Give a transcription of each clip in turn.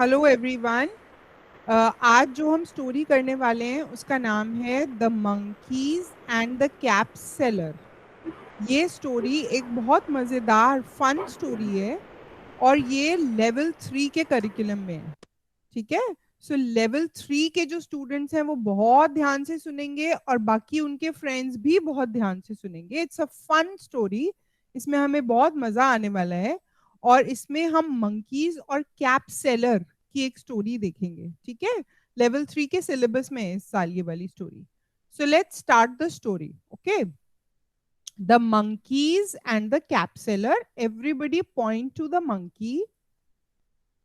Hello everyone. आज जो हम स्टोरी करने वाले हैं उसका नाम है the monkeys and the cap seller. ये स्टोरी एक बहुत मज़ेदार फन स्टोरी है और ये लेवल 3 के करिकुलम में है। ठीक है। सो लेवल 3 के जो स्टूडेंट्स हैं वो बहुत ध्यान से सुनेंगे और बाकी उनके फ्रेंड्स भी बहुत ध्यान से सुनेंगे। It's a fun story. इसमें हमें बहुत मजा आने वाला है और इसमें हम मंकीज और कैप सेलर की एक स्टोरी देखेंगे। ठीक है। लेवल 3 के सिलेबस में है इस साल ये वाली story. So let's start the story. Okay. The monkeys and the cap seller. Everybody point two the monkey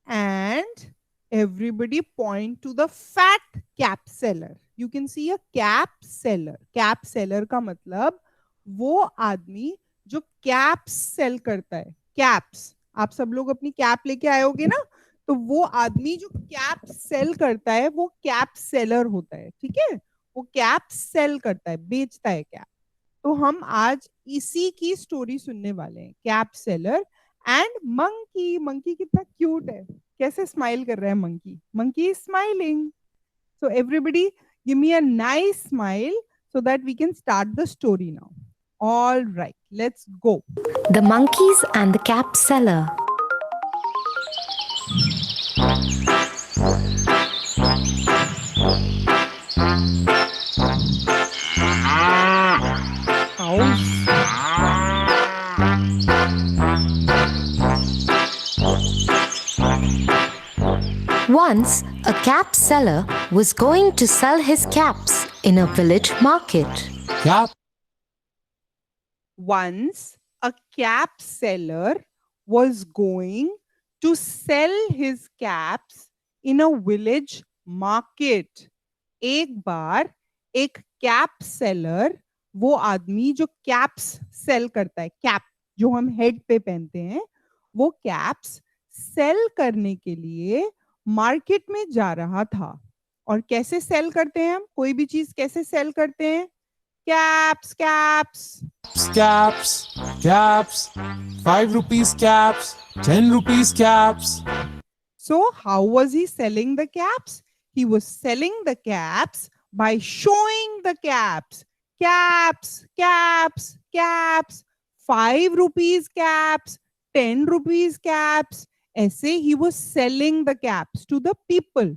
and everybody point to the fat cap seller. You can see a cap seller. Cap seller का मतलब वो आदमी जो caps cell करता है। Caps, आप सब लोग अपनी कैप लेके आए होगे ना, तो वो आदमी जो कैप सेल करता है वो कैप सेलर होता है। ठीक है। वो कैप सेल करता है, बेचता है कैप। तो हम आज इसी की स्टोरी सुनने वाले हैं, cap seller and monkey. Monkey कितना क्यूट है, कैसे स्माइल कर रहा है monkey. Monkey is smiling. So everybody give me a nice smile so that we can start the story now. All right, let's go. The Monkeys and the Cap Seller. Once, a cap seller was going to sell his caps in a village market. Cap. Once, a cap seller was going to sell his caps in a village market. एक बार एक cap seller, वो आदमी जो caps cell करता है, cap जो हम head पे पहनते हैं, वो कैप्स सेल करने के लिए मार्केट में जा रहा था। और कैसे सेल करते हैं हम, कोई भी चीज कैसे सेल करते हैं? Caps caps Caps. Caps. 5 rupees caps. 10 rupees caps. So how was he selling the caps? He was selling the caps by showing the caps. Caps, caps, caps. 5 rupees caps, 10 rupees caps. ऐसे he was selling the caps to the people.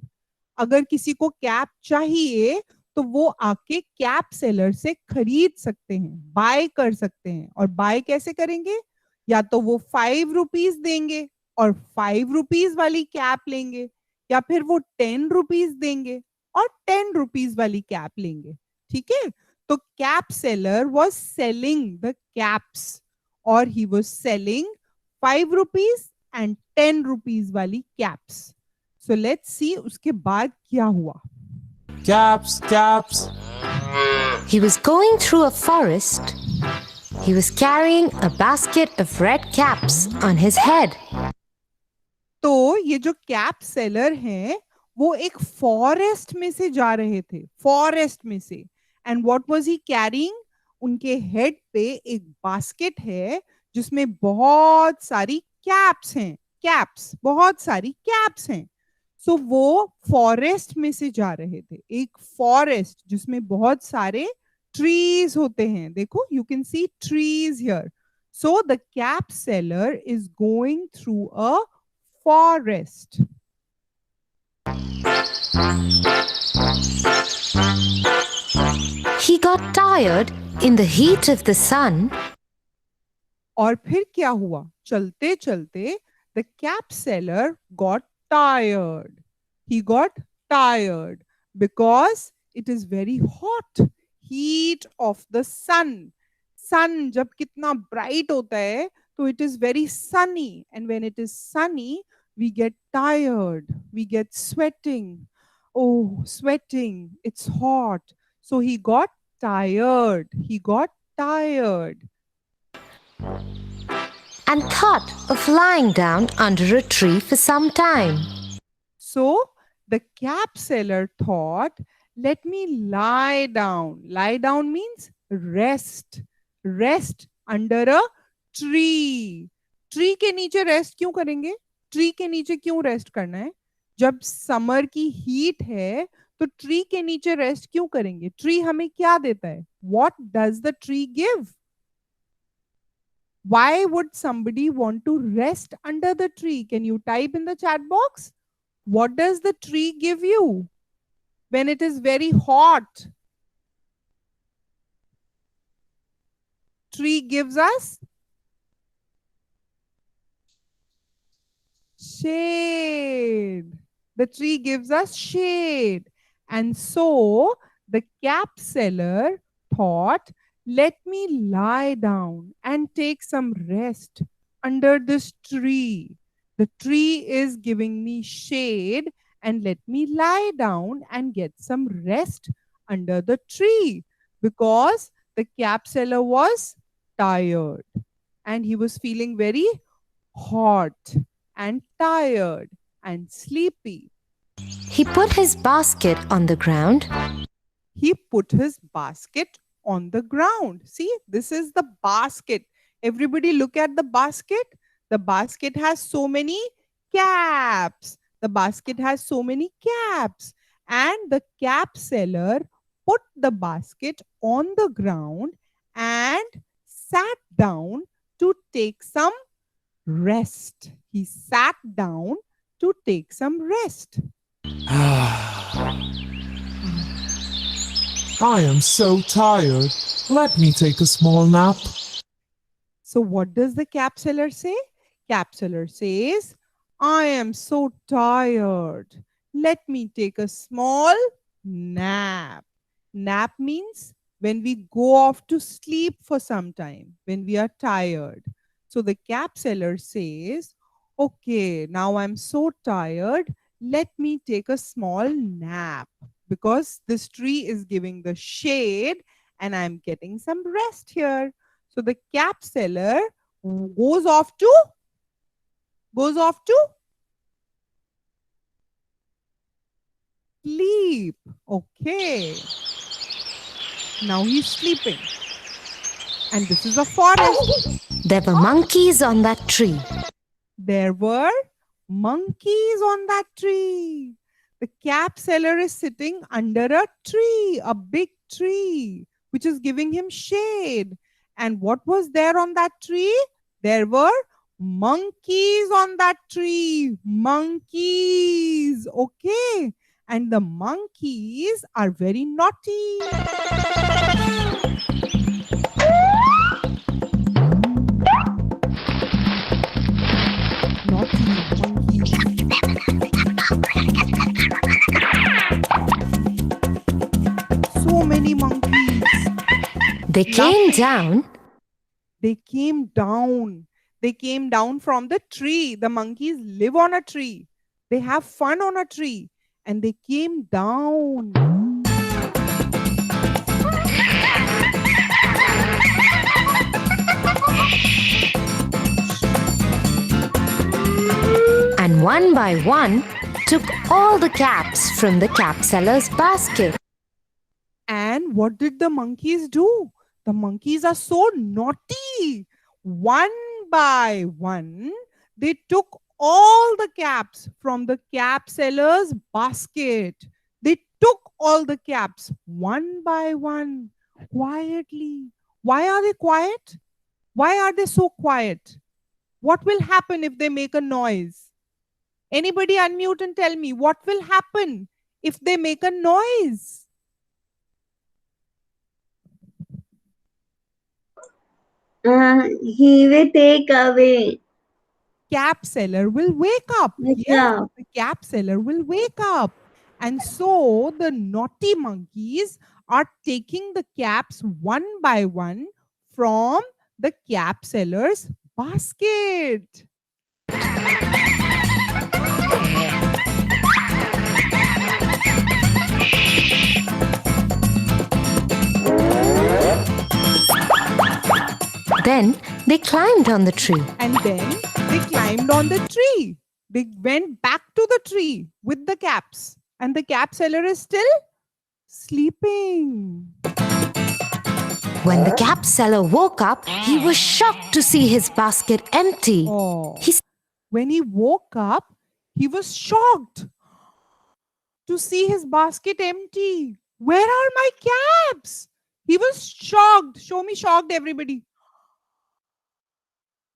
अगर किसी को cap चाहिए तो वो आके cap seller से खरीद सकते हैं, बाय कर सकते हैं। और बाय कैसे करेंगे? या तो वो 5 रुपीज देंगे और 5 रुपीज वाली कैप लेंगे, या फिर वो 10 रुपीज देंगे और 10 रुपीज वाली कैप लेंगे। ठीक है। तो cap seller was selling the caps और he was selling 5 rupees and 10 rupees वाली कैप्स। सो लेट्स सी उसके बाद क्या हुआ। Caps. Caps. He was going through a forest. He was carrying a basket of red caps on his head. तो ये जो cap seller हैं वो एक फॉरेस्ट में से जा रहे थे, फॉरेस्ट में से। And what was he carrying? उनके हेड पे एक बास्केट है जिसमें बहुत सारी कैप्स हैं। कैप्स, बहुत सारी कैप्स हैं। सो वो फॉरेस्ट में से जा रहे थे, एक फॉरेस्ट जिसमें बहुत सारे ट्रीज होते हैं। देखो, you can see trees here. So the cap seller is going through a forest. He got tired in the heat of the sun. और फिर क्या हुआ? चलते चलते the cap seller got tired. He got tired because it is very hot. Heat of the sun. Sun जब कितना bright होता है तो it is very sunny, and when it is sunny we get tired, we get sweating. Oh, sweating, it's hot. So he got tired. He got tired. And thought of lying down under a tree for some time. So the cap seller thought, let me lie down. Lie down means rest. Rest under a tree. Tree के नीचे rest क्यों करेंगे? Tree के नीचे क्यों rest करना है? जब समर की हीट है तो ट्री के नीचे रेस्ट क्यों करेंगे? ट्री हमें क्या देता है? What does the tree give? Why would somebody want to rest under the tree? Can you type in the chat box? What does the tree give you when it is very hot? Tree gives us shade. The tree gives us shade. And so the cap seller thought, let me lie down and take some rest under this tree. The tree is giving me shade, and let me lie down and get some rest under the tree, because the cap seller was tired and he was feeling very hot and tired and sleepy. He put his basket on the ground. He put his basket on the ground. See, this is the basket. Everybody look at the basket. The basket has so many caps. The basket has so many caps. And the cap seller put the basket on the ground and sat down to take some rest. He sat down to take some rest. I am so tired. Let me take a small nap. So what does the cap seller say? Cap seller says, I am so tired. Let me take a small nap. Nap means when we go off to sleep for some time, when we are tired. So the cap seller says, okay, now I'm so tired. Let me take a small nap, because this tree is giving the shade and I'm getting some rest here. So the cap seller goes off to sleep. Okay. Now he's sleeping. And this is a forest. There were monkeys on that tree. There were monkeys on that tree. The cap seller is sitting under a tree, a big tree, which is giving him shade. And what was there on that tree? There were monkeys on that tree. Monkeys. Okay. And the monkeys are very naughty. Naughty monkeys. So many monkeys. They came down. They came down. They came down from the tree. The monkeys live on a tree. They have fun on a tree. And they came down. And one by one took all the caps from the cap seller's basket. And what did the monkeys do? The monkeys are so naughty. One by one, they took all the caps from the cap seller's basket. They took all the caps one by one, quietly. Why are they quiet? Why are they so quiet? What will happen if they make a noise? Anybody unmute and tell me what will happen if they make a noise? He will take away. Cap seller will wake up. Wake Yes, up. the cap seller will wake up. And so the naughty monkeys are taking the caps one by one from the cap seller's basket. Then they climbed on the tree. And then they climbed on the tree. They went back to the tree with the caps. And the cap seller is still sleeping. When the cap seller woke up, he was shocked to see his basket empty. Oh. He When he woke up, he was shocked. to see his basket empty. Where are my caps? He was shocked. Show me shocked, everybody.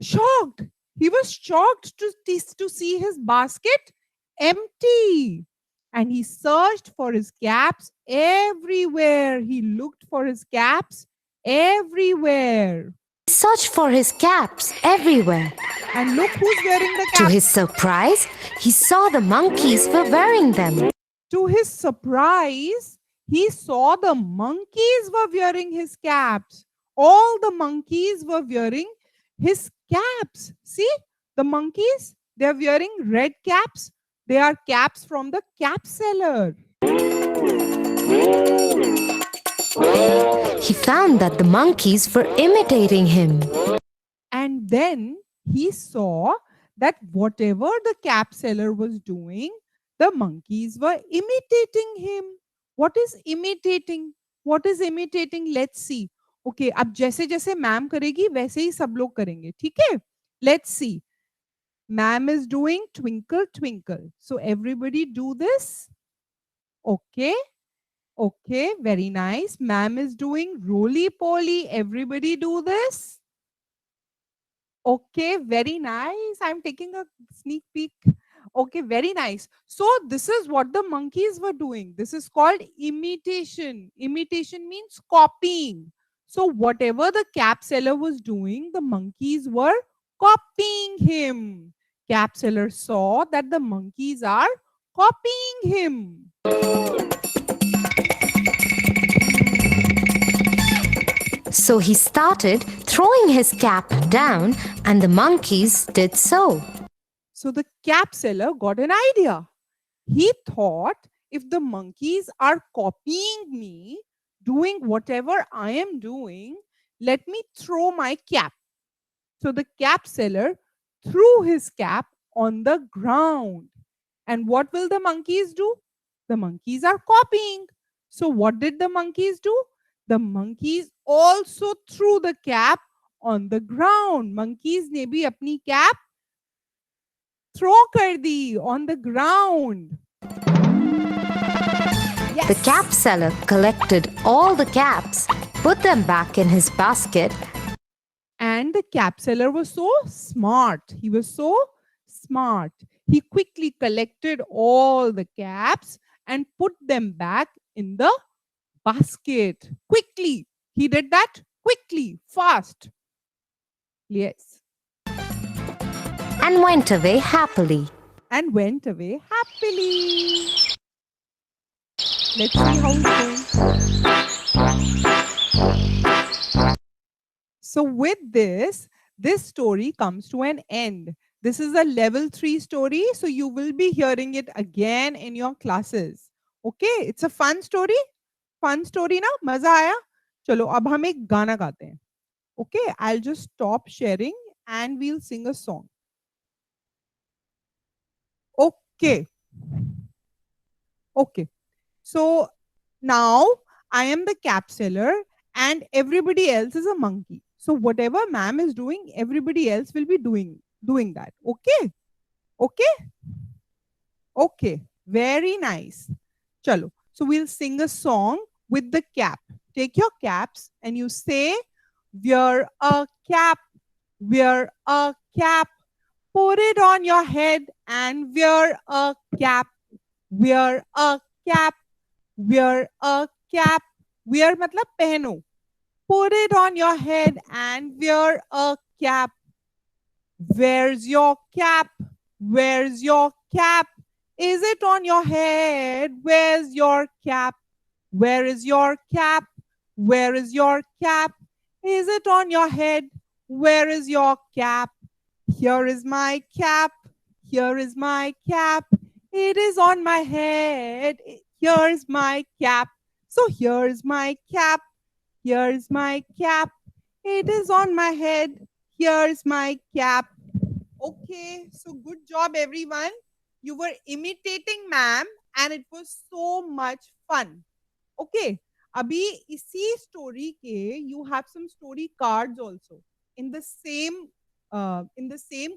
Shocked. He was shocked to see his basket empty. And he searched for his caps everywhere. He looked for his caps everywhere. He searched for his caps everywhere. And look who's wearing the To caps. his surprise, he saw the monkeys were wearing them. To his surprise, he saw the monkeys were wearing his caps. All the monkeys were wearing his caps. See, the monkeys, they're wearing red caps. They are caps from the cap seller. He found that the monkeys were imitating him. And then he saw that whatever the cap seller was doing, the monkeys were imitating him. What is imitating? What is imitating? Let's see. Okay, अब जैसे जैसे ma'am करेगी वैसे ही सब लोग करेंगे, ठीक है? Let's see. Ma'am is doing twinkle twinkle. So everybody do this. Okay. Okay, very nice. Ma'am is doing roly poly. Everybody do this. Okay, very nice. I'm taking a sneak peek. Okay, very nice. So this is what the monkeys were doing. This is called imitation. Imitation means copying. So whatever the cap seller was doing, the monkeys were copying him. Cap seller saw that the monkeys are copying him. So he started throwing his cap down, and the monkeys did so. So the cap seller got an idea. He thought, if the monkeys are copying me, doing whatever I am doing, let me throw my cap. So the cap seller threw his cap on the ground. And what will the monkeys do? The monkeys are copying. So what did the monkeys do? The monkeys also threw the cap on the ground. Monkeys ने भी अपनी cap throw कर दी on the ground. Yes. The cap seller collected all the caps, put them back in his basket, And the cap seller was so smart. He was so smart. He quickly collected all the caps and put them back in the basket. Quickly. He did that quickly, fast. Yes. and went away happily. And went away happily. Let's see how it's going. So with this story comes to an end. This is a level 3 story, so you will be hearing it again in your classes. Okay, it's a fun story. Fun story ना, मजा आया? चलो अब हम एक गाना गाते हैं. Okay, I'll just stop sharing and we'll sing a song. Okay. Okay. So now I am the cap seller and everybody else is a monkey. So whatever ma'am is doing, everybody else will be doing that. Okay? Okay? Okay. Very nice. Chalo. So we'll sing a song with the cap. Take your caps and you say, wear a cap, wear a cap. Put it on your head and wear a cap. Wear a cap. Wear a cap. Wear matlab pehno. Put it on your head and wear a cap. Where's your cap? Where's your cap? Is it on your head? Where's your cap? Where is your cap? Where is your cap? Is it on your head? Where is your cap? Here is my cap. Here is my cap. It is on my head. Here is my cap. So here is my cap. Here is my cap. It is on my head. Here is my cap. Okay, so good job everyone. You were imitating ma'am and it was so much fun. Okay, abhi isi story ke you have some story cards also. In the same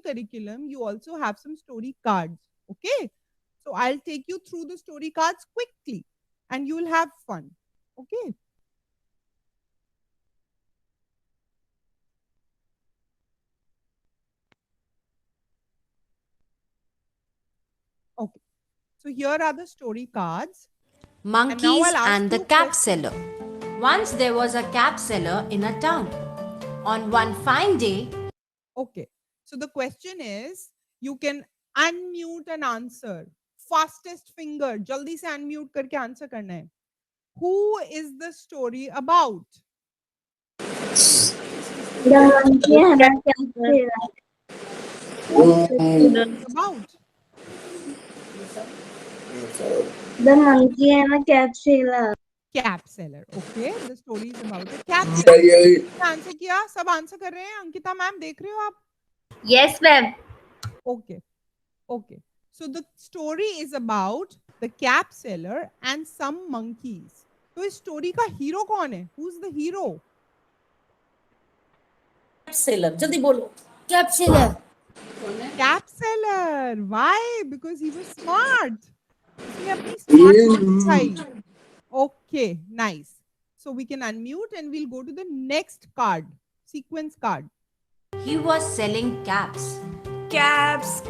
curriculum, you also have some story cards. Okay, So I'll take you through the story cards quickly and you'll have fun. Okay. Okay. So here are the story cards. Monkeys I'll ask and the you cap questions. seller. Once there was a cap seller in a town. On one fine day, Okay. So the question is, you can unmute and answer. Fastest finger. jaldi se unmute karke answer karna hai. Who is the story about? The monkey and the caterpillar. About The monkey and the caterpillar. cap seller. Okay. The story is about a cap seller. Answer किया सब answer कर रहे हैं Ankita ma'am देख रहे हो आप Yes, ma'am. okay okay so the story is about the cap seller and some monkeys तो इस स्टोरी का हीरो कौन है who's the hero सेलर जल्दी बोलो cap seller cap seller why because he was smart उसने अपनी स्मार्ट दिखाई okay nice so we can unmute and we'll go to the next card sequence card he was selling caps. Caps,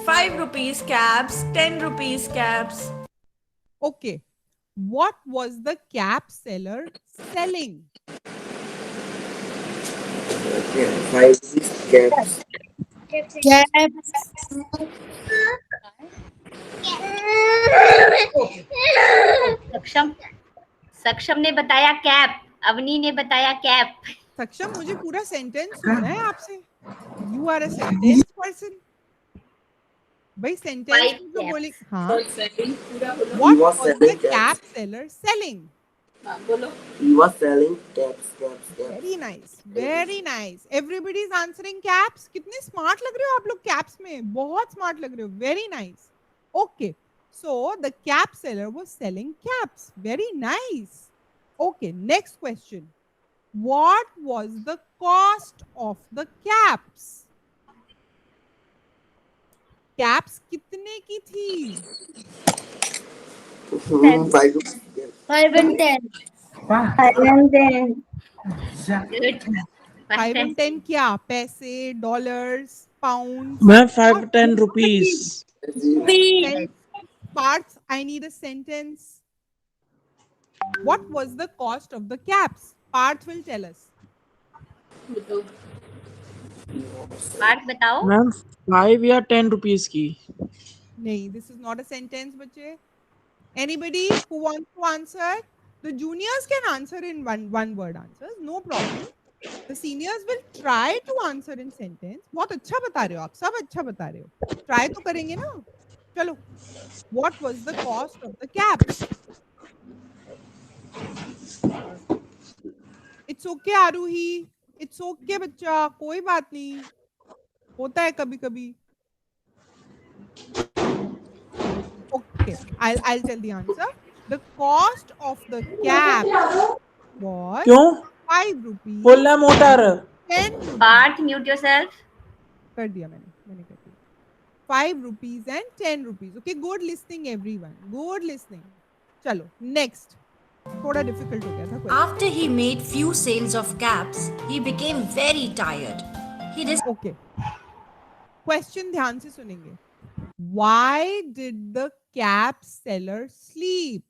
5 rupees caps, 10 rupees caps. okay what was the cap seller selling 5 caps. सक्षम ने बताया cap Avani ने बताया cap सक्षम मुझे पूरा sentence सुनना है आपसे you are a sentence person भाई सेंटेंस जो बोले हाँ what was the cap seller selling He was selling caps. Very nice everybody is answering caps कितने स्मार्ट लग रहे हो आप लोग कैप्स में बहुत स्मार्ट लग रहे हो very nice okay so the cap seller was selling caps very nice okay next question what was the cost of the caps caps कितने की थी 5 and 10 5 and 10 क्या पैसे dollars pounds Ma'am, 5 to 10 rupees. parts I need a sentence what was the cost of the caps Parth will tell us बात बताओ Ma'am, 5 या 10 rupees की. नहीं this is not a sentence बच्चे anybody who wants to answer the juniors can answer in one word answers no problem the seniors will try to answer in sentence बहुत अच्छा बता रहे हो आप सब अच्छा बता रहे हो try तो करेंगे ना चलो what was the cost of the caps it's okay आरूही it's okay बच्चा कोई बात नहीं होता है कभी कभी okay I'll tell the answer the cost of the cap was क्यों? 5 rupees बोलना मोटर. 10 बात म्यूट योरसेल्फ कर दिया मैंने कर दिया 5 rupees and 10 rupees okay good listening everyone good listening चलो next थोड़ा difficult हो गया था question. After he made few sales of caps, he became very tired. He okay question ध्यान से सुनेंगे why did the cap seller sleep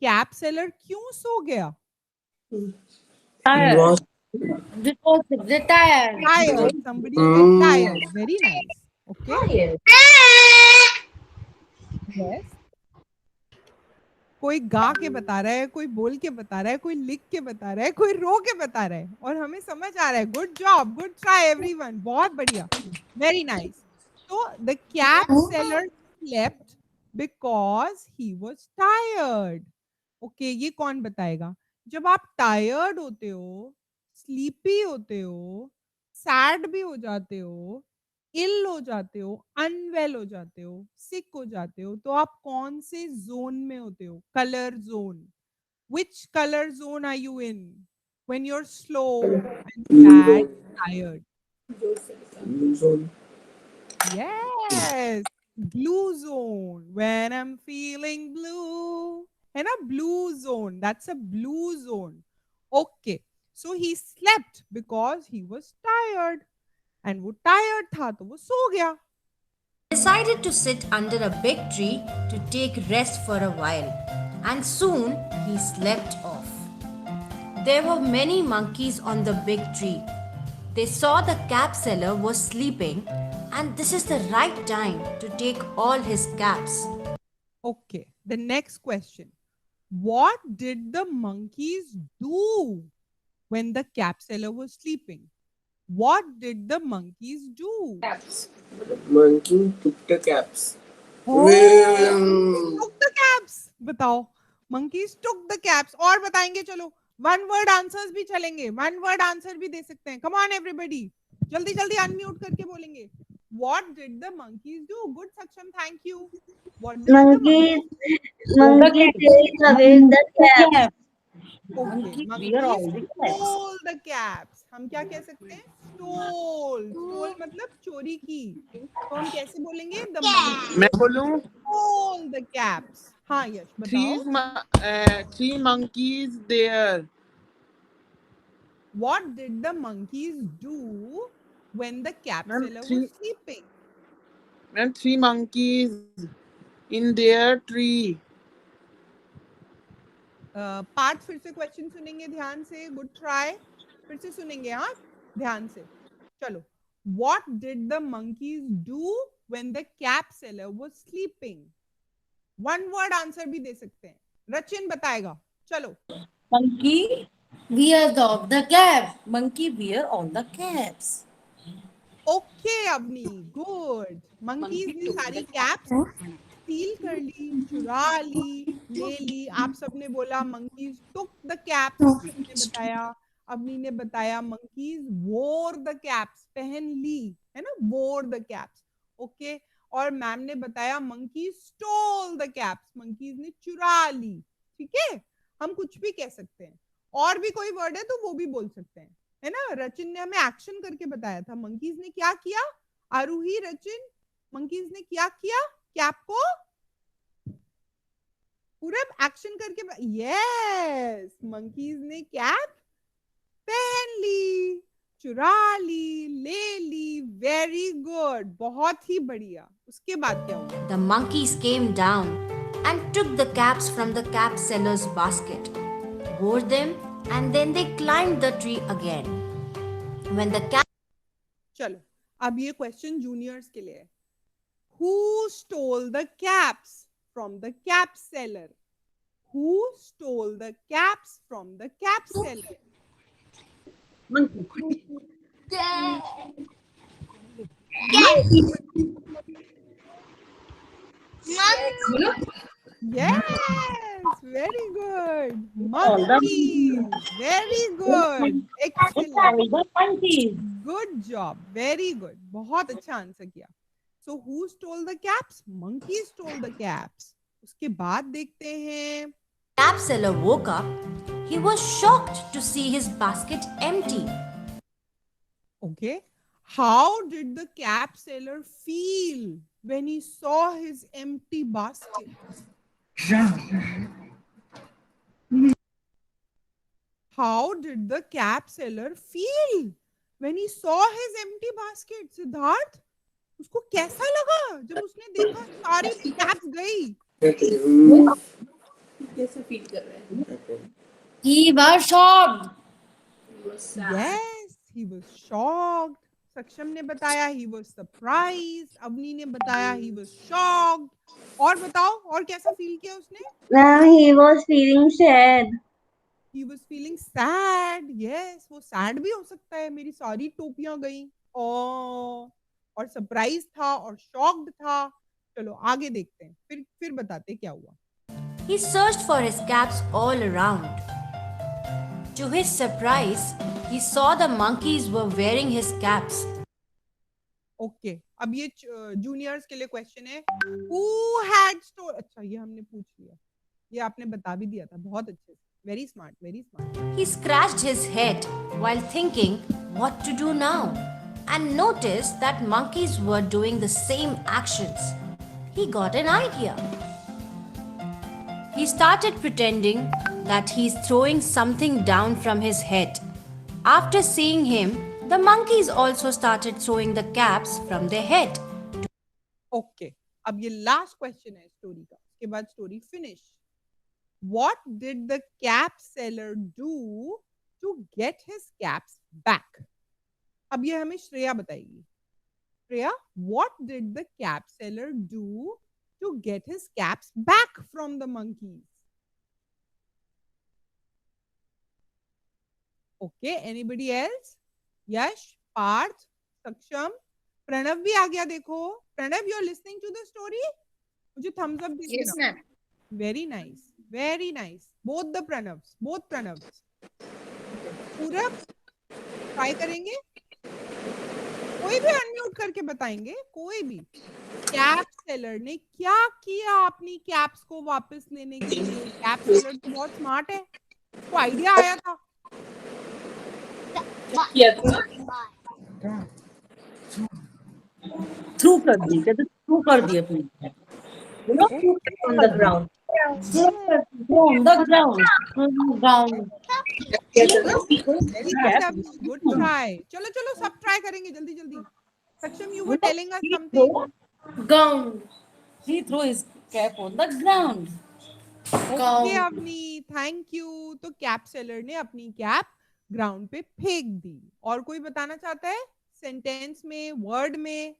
cap seller क्यों सो गया He was because retired tired somebody said tired very nice okay yes कोई गा के बता रहा है कोई बोल के बता रहा है कोई लिख के बता रहा है कोई रो के बता रहा है और हमें समझ आ रहा है good job good try everyone बहुत बढ़िया very nice so the cap seller slept because he was tired okay ये कौन बताएगा जब आप tired होते हो sleepy होते हो sad भी हो जाते हो इल हो जाते हो अनवेल हो जाते हो सिक हो जाते हो तो आप कौन से जोन में होते हो colour zone which color zone are you in when you're slow and sad tired yes Blue zone. When I'm feeling blue. है ना? Blue zone. That's a blue zone. Okay. So he slept because he was tired. And वो tired था तो वो सो गया. Decided to sit under a big tree to take rest for a while, and soon he slept off. There were many monkeys on the big tree. They saw the cap seller was sleeping, and this is the right time to take all his caps. Okay, the next question. What did the monkeys do when the cap seller was sleeping? What did the monkeys do? Monkey took the caps. Took the caps. बताओ. Monkeys took the caps. और बताएंगे चलो. One word answers भी चलेंगे. One word answer भी दे सकते हैं. Come on everybody. जल्दी जल्दी unmute करके बोलेंगे. What did the monkeys do? Good Saksham, thank you. What did the monkeys take away the cap. Okay, monkeys stole the caps. हम क्या कह सकते हैं? Stole मतलब चोरी की. तो हम कैसे बोलेंगे? The monkeys मैं बोलूं? stole the caps. हाँ यश बताओ. Three monkeys there. What did the monkeys do when the cap seller was sleeping? Ma'am, 3 monkeys in their tree. Partha फिर से क्वेश्चन सुनेंगे ध्यान से. Good try. फिर से सुनेंगे. हाँ ध्यान से. चलो. What did the monkeys do when the cap seller was sleeping? One word answer भी दे सकते हैं. रचिन बताएगा. चलो. Monkey wears off the cap. Monkey wear on the caps. Okay Avani. Good. monkeys ने सारी caps steal कर ली, चुरा ली, ले ली. आप सबने बोला monkeys took the caps. सबने बताया. अवनी ने बताया monkeys wore the caps. पहन ली, है ना? wore the caps. Okay. और मैम ने बताया monkeys stole the caps. monkeys ने चुरा ली. ठीक है? हम कुछ भी कह सकते हैं. और भी कोई वर्ड है तो वो भी बोल सकते हैं, है ना? रचिन ने हमें एक्शन करके बताया था. monkeys ने क्या किया? आरूही, रचिन, monkeys ने क्या किया? कैप को पूरा एक्शन करके. यस, monkeys ने कैप पहन ली, चुरा ली, ले ली. Very good. बहुत ही बढ़िया. उसके बाद क्या हुआ? The monkeys came down and took the caps from the cap seller's basket, wore them, and then they climbed the tree again. When the cap चलो, अब ये क्वेश्चन जूनियर्स के लिए है. Who stole the caps from the cap seller? Who stole the caps from the cap seller? Yes, very good. Monkeys. Very good. Excellent. Good job. Very good. बहुत अच्छा answer किया. So who stole the caps? Monkeys stole the caps. उसके बाद देखते हैं. cap seller woke up, he was shocked to see his basket empty. Okay. How did the cap seller feel when he saw his empty basket? How did the cap seller feel when he saw his empty basket? Siddharth, उसको कैसा लगा जब उसने देखा सारी caps गई? कैसे feel कर रहे हैं? He was shocked. Yes, he was shocked. सक्षम ने बताया he was surprised. अवनी ने बताया he was shocked. और बताओ, और कैसा फील किया उसने? He was feeling sad. He was feeling sad. Yes, वो sad भी हो सकता है. मेरी सारी टोपियां गई. और सरप्राइज था और शॉक्ड था. चलो आगे देखते हैं. फिर बताते क्या हुआ. He searched for his caps all around. To his surprise, he saw the monkeys were wearing his caps. Okay, अब ये जूनियर्स के लिए क्वेश्चन है. Who had stolen? अच्छा, ये हमने पूछ लिया. ये आपने बता भी दिया था. बहुत अच्छे. Very smart, very smart. He scratched his head while thinking what to do now, and noticed that monkeys were doing the same actions. he got an idea. He started pretending that he's throwing something down from his head. After seeing him, the monkeys also started throwing the caps from their head. Okay, अब ये last question है story का, उसके बाद story finish. What did the cap seller do to get his caps back? अब ये हमें श्रेया बताएगी. Shreya, what did the cap seller do to get his caps back from the monkeys? Okay, anybody else? Yash, Parth, Saksham, Pranav भी आ गया देखो. Pranav, you are listening to the story? मुझे thumbs up दीजिए Yes, ना. ma'am. Very nice. Very nice. Both the Pranavs. Both Pranavs. पूरब try करेंगे. कोई भी अनम्यूट करके बताएंगे. कोई भी. कैप सेलर ने क्या किया अपनी कैप्स को वापस लेने के लिए? कैप सेलर तो बहुत स्मार्ट है. उसको आइडिया आया था. किया था. थ्रू कर दी, कहते थ्रू कर दी अपनी. On the ground. On the ground. Ground. Very good, Abhi. Good try. चलो चलो सब ट्राई करेंगे जल्दी जल्दी. Saksham, you were telling us something. Ground. He threw his cap on the ground. Okay Avani, thank you. तो cap seller ने अपनी cap ground पे फेंक दी. और कोई बताना चाहता है सेंटेंस में, वर्ड में?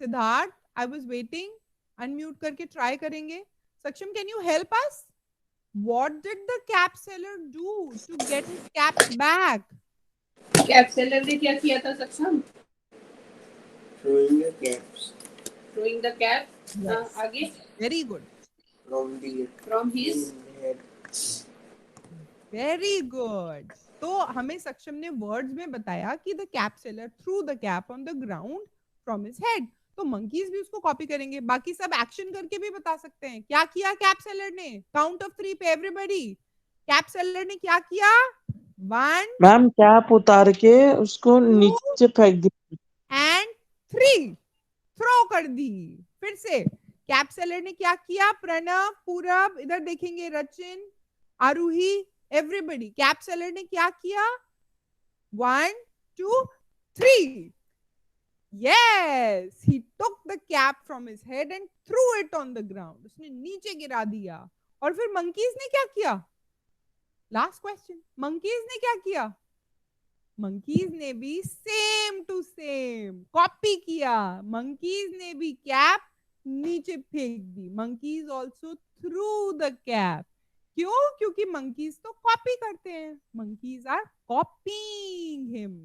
Siddharth, I was waiting. Unmute करके ट्राई करेंगे. Saksham, can you help us? What did the cap seller do to get his caps back? Cap seller ने क्या किया था सक्षम? Throwing the caps Throwing the cap. Yes. आगे. Very good. From his head. Very good. तो हमें सक्षम ने वर्ड्स में बताया कि the cap seller through the cap on the ground from his head. तो मंकीज भी उसको कॉपी करेंगे. बाकी सब एक्शन करके भी बता सकते हैं. क्या किया कैप सेलर ने? काउंट ऑफ 3 पे एवरीबॉडी. कैप सेलर ने क्या किया? 1 मैम कैप उतार के उसको नीचे फेंक दी. एंड 3 थ्रो कर दी. फिर से कैप सेलर ने क्या किया? प्रणव, पूरब, इधर देखेंगे, रचिन, आरूही, एवरीबॉडी. कैप सेलर ने क्या किया? 1 2 3. Yes, he took the cap from his head and threw it on the ground. उसने नीचे गिरा दिया. और फिर monkeys ने क्या किया? Last question. monkeys ने क्या किया? monkeys ने भी same to same copy किया. monkeys ने भी cap नीचे फेंक दी. monkeys also threw the cap. क्यों? क्योंकि monkeys तो copy करते हैं. monkeys are copying him.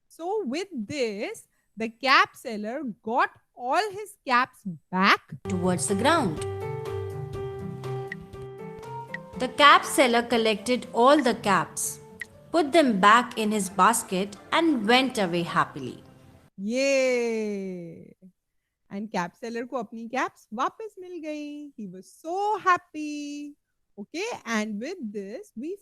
So with this, the cap seller got all his caps back Towards the ground. The cap seller collected all the caps, put them back in his basket, and went away happily. Yay! And cap seller को अपनी caps वापस मिल गई. He was so happy. Okay, and with this we